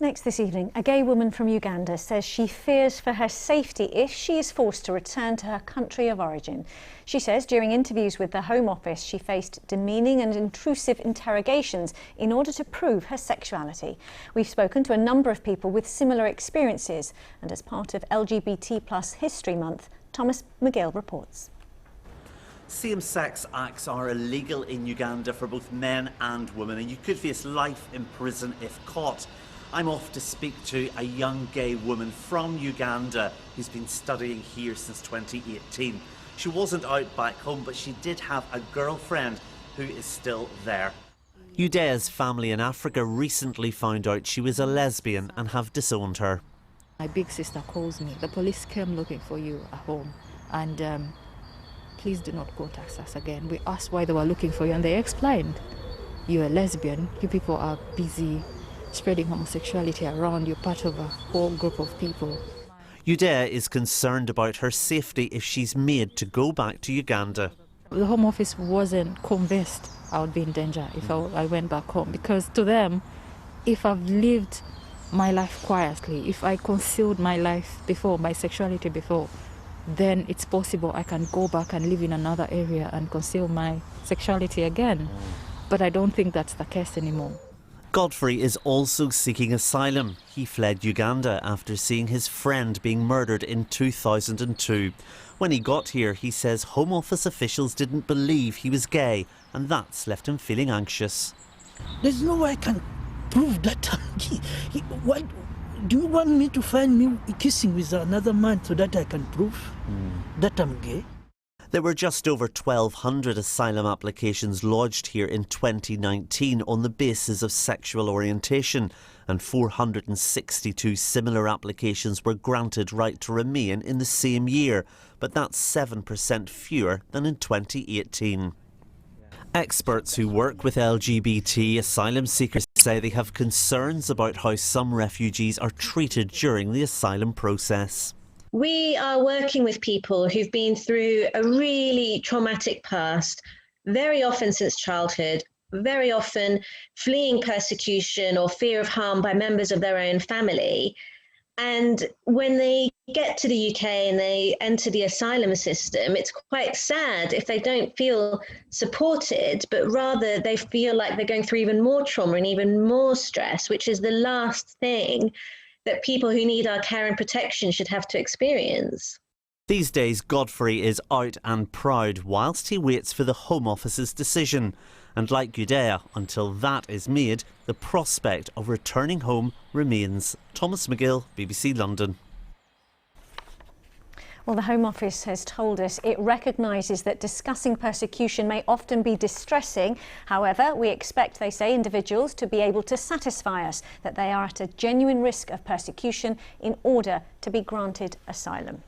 Next this evening, a gay woman from Uganda says she fears for her safety if she is forced to return to her country of origin. She says during interviews with the Home Office she faced demeaning and intrusive interrogations in order to prove her sexuality. We've spoken to a number of people with similar experiences, and as part of LGBT+ History Month, Thomas Magill reports. Same-sex acts are illegal in Uganda for both men and women, and you could face life in prison if caught. I'm off to speak to a young gay woman from Uganda who's been studying here since 2018. She wasn't out back home, but she did have a girlfriend who is still there. Udea's family in Africa recently found out she was a lesbian and have disowned her. My big sister calls me. The police came looking for you at home, and please do not contact us again. We asked why they were looking for you, and they explained. You're a lesbian, you people are busy spreading homosexuality around, you're part of a whole group of people. Udea is concerned about her safety if she's made to go back to Uganda. The Home Office wasn't convinced I would be in danger if I went back home, because to them, if I've lived my life quietly, if I concealed my life before, my sexuality before, then it's possible I can go back and live in another area and conceal my sexuality again. But I don't think that's the case anymore. Godfrey is also seeking asylum. He fled Uganda after seeing his friend being murdered in 2002. When he got here, he says Home Office officials didn't believe he was gay, and that's left him feeling anxious. There's no way I can prove that. Why do you want me to find me kissing with another man so that I can prove that I'm gay? There were just over 1,200 asylum applications lodged here in 2019 on the basis of sexual orientation, and 462 similar applications were granted right to remain in the same year, but that's 7% fewer than in 2018. Experts who work with LGBT asylum seekers say they have concerns about how some refugees are treated during the asylum process. We are working with people who've been through a really traumatic past, very often since childhood, very often fleeing persecution or fear of harm by members of their own family. And when they get to the UK and they enter the asylum system, it's quite sad if they don't feel supported, but rather they feel like they're going through even more trauma and even more stress, which is the last thing that people who need our care and protection should have to experience. These days, Godfrey is out and proud whilst he waits for the Home Office's decision. And like Udea, until that is made, the prospect of returning home remains. Thomas Magill, BBC London. Well, the Home Office has told us it recognises that discussing persecution may often be distressing. However, we expect, they say, individuals to be able to satisfy us that they are at a genuine risk of persecution in order to be granted asylum.